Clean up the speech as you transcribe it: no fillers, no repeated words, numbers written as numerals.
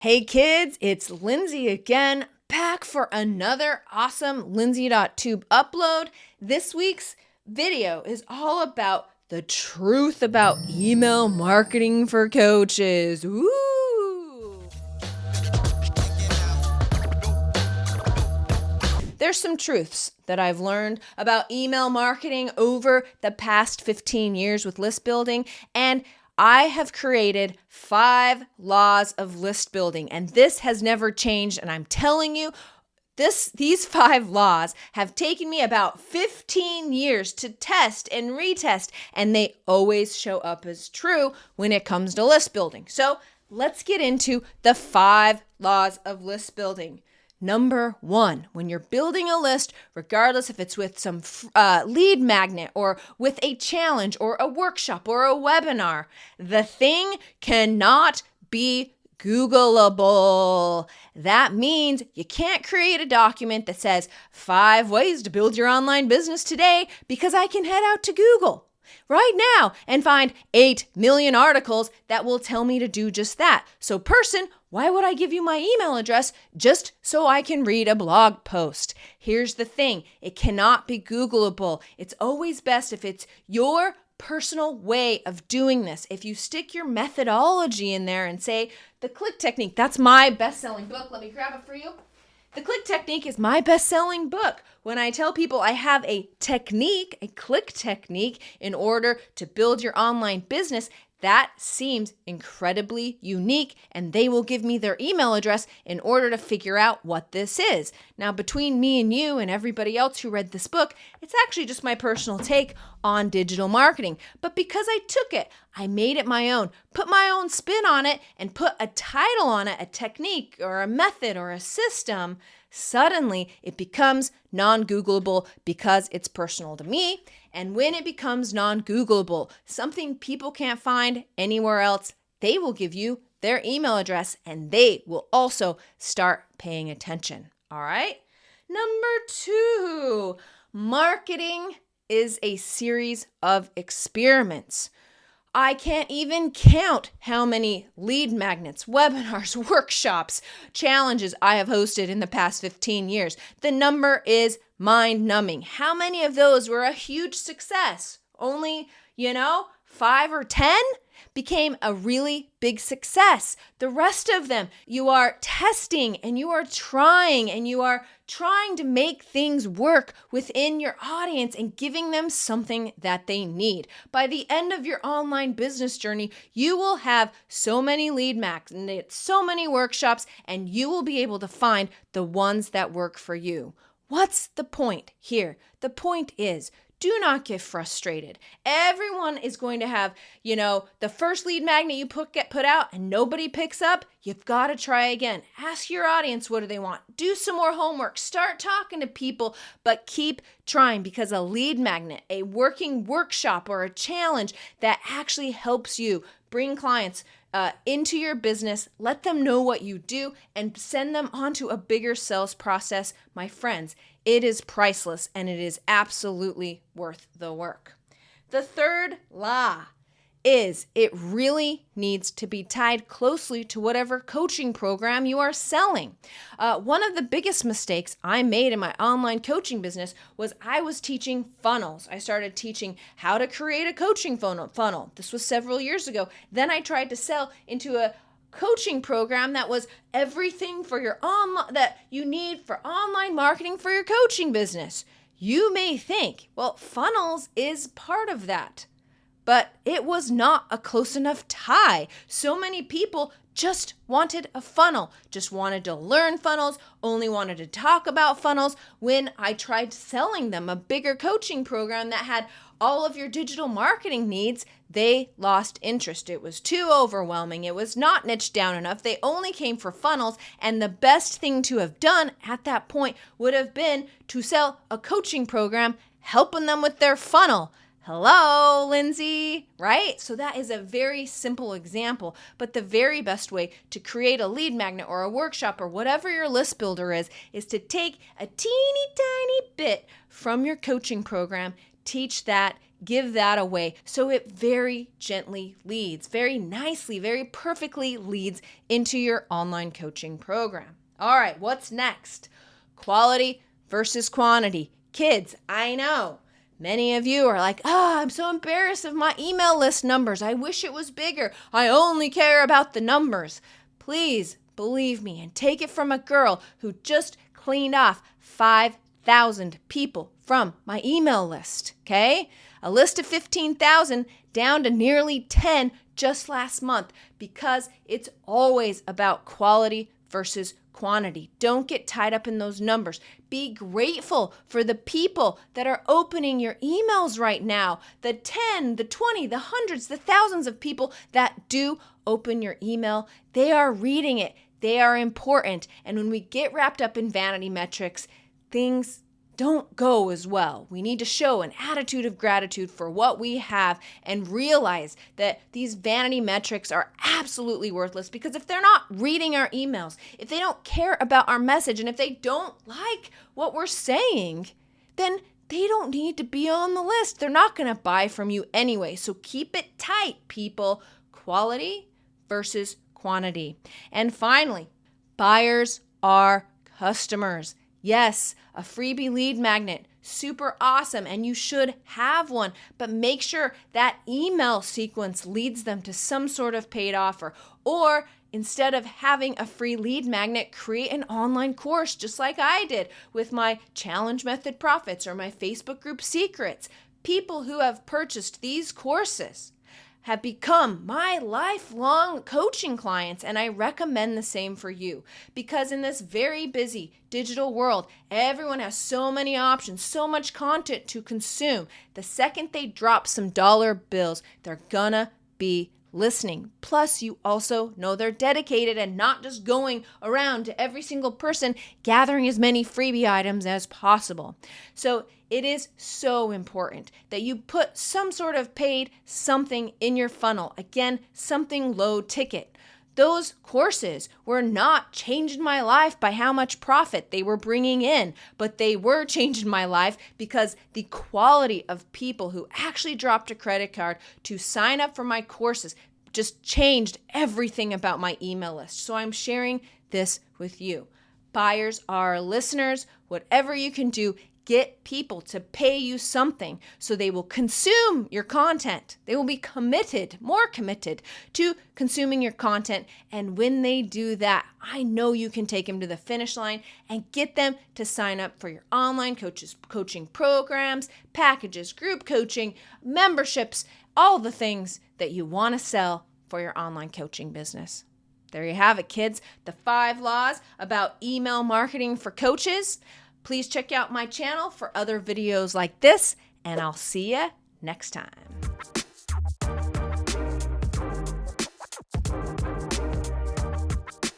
Hey kids, it's Lindsey again, back for another awesome Lindsey.tube upload. This week's video is all about the truth about email marketing for coaches. Woo! There's some truths that I've learned about email marketing over the past 15 years with list building, and I have created 5 laws of list building, and this has never changed. And I'm telling you, these 5 laws have taken me about 15 years to test and retest, and they always show up as true when it comes to list building. So let's get into the 5 laws of list building. Number 1, when you're building a list, regardless if it's with some lead magnet or with a challenge or a workshop or a webinar, the thing cannot be Googleable. That means you can't create a document that says 5 ways to build your online business today because I can head out to Google right now and find 8 million articles that will tell me to do just that. So person, why would I give you my email address just so I can read a blog post? Here's the thing, it cannot be Googleable. It's always best if it's your personal way of doing this. If you stick your methodology in there and say, the click technique, that's my best-selling book. Let me grab it for you. The click technique is my best-selling book. When I tell people I have a technique, a click technique, in order to build your online business, that seems incredibly unique, and they will give me their email address in order to figure out what this is. Now, between me and you and everybody else who read this book, it's actually just my personal take on digital marketing. But because I took it, I made it my own, put my own spin on it, and put a title on it, a technique or a method or a system, suddenly it becomes non-Googleable because it's personal to me. And when it becomes non-Googleable, something people can't find anywhere else, they will give you their email address and they will also start paying attention. All right? Number 2, marketing is a series of experiments. I can't even count how many lead magnets, webinars, workshops, challenges I have hosted in the past 15 years. The number is mind-numbing. How many of those were a huge success? Only, 5 or 10 became a really big success. The rest of them, you are testing and you are trying to make things work within your audience and giving them something that they need. By the end of your online business journey, you will have so many lead magnets, so many workshops, and you will be able to find the ones that work for you. What's the point here? The point is, do not get frustrated. Everyone is going to have, the first lead magnet you put out and nobody picks up. You've got to try again. Ask your audience, what do they want? Do some more homework. Start talking to people, but keep trying, because a lead magnet, a working workshop or a challenge that actually helps you bring clients into your business, let them know what you do, and send them onto a bigger sales process, my friends. It is priceless and it is absolutely worth the work. The third law is it really needs to be tied closely to whatever coaching program you are selling. One of the biggest mistakes I made in my online coaching business was I was teaching funnels. I started teaching how to create a coaching funnel. This was several years ago. Then I tried to sell into a coaching program that was everything for your that you need for online marketing for your coaching business. You may think, well, funnels is part of that, but it was not a close enough tie. So many people just wanted a funnel, just wanted to learn funnels, only wanted to talk about funnels. When I tried selling them a bigger coaching program that had all of your digital marketing needs, they lost interest. It was too overwhelming. It was not niched down enough. They only came for funnels, and the best thing to have done at that point would have been to sell a coaching program, helping them with their funnel. Hello, Lindsey, right? So that is a very simple example, but the very best way to create a lead magnet or a workshop or whatever your list builder is to take a teeny tiny bit from your coaching program, teach that, give that away so it very gently leads, very nicely, very perfectly leads into your online coaching program. All right, what's next? Quality versus quantity. Kids, I know many of you are like, I'm so embarrassed of my email list numbers. I wish it was bigger. I only care about the numbers. Please believe me and take it from a girl who just cleaned off 5,000 people from my email list, okay? A list of 15,000 down to nearly 10 just last month, because it's always about quality versus quantity. Don't get tied up in those numbers. Be grateful for the people that are opening your emails right now. The 10, the 20, the hundreds, the thousands of people that do open your email. They are reading it. They are important. And when we get wrapped up in vanity metrics, things don't go as well. We need to show an attitude of gratitude for what we have and realize that these vanity metrics are absolutely worthless, because if they're not reading our emails, if they don't care about our message, and if they don't like what we're saying, then they don't need to be on the list. They're not going to buy from you anyway. So keep it tight, people. Quality versus quantity. And finally, buyers are customers. Yes, a freebie lead magnet, super awesome, and you should have one, but make sure that email sequence leads them to some sort of paid offer. Or instead of having a free lead magnet, create an online course just like I did with my Challenge Method Profits or my Facebook group Secrets. People who have purchased these courses have become my lifelong coaching clients, and I recommend the same for you, because in this very busy digital world, everyone has so many options, so much content to consume. The second they drop some dollar bills, they're gonna be listening. Plus, you also know they're dedicated and not just going around to every single person gathering as many freebie items as possible. So it is so important that you put some sort of paid something in your funnel. Again, something low ticket. Those courses were not changing my life by how much profit they were bringing in, but they were changing my life because the quality of people who actually dropped a credit card to sign up for my courses just changed everything about my email list. So I'm sharing this with you. Buyers are listeners. Whatever you can do, get people to pay you something so they will consume your content. They will be committed, more committed to consuming your content. And when they do that, I know you can take them to the finish line and get them to sign up for your online coaching programs, packages, group coaching, memberships, all the things that you want to sell for your online coaching business. There you have it, kids. The 5 laws about email marketing for coaches. Please check out my channel for other videos like this, and I'll see you next time.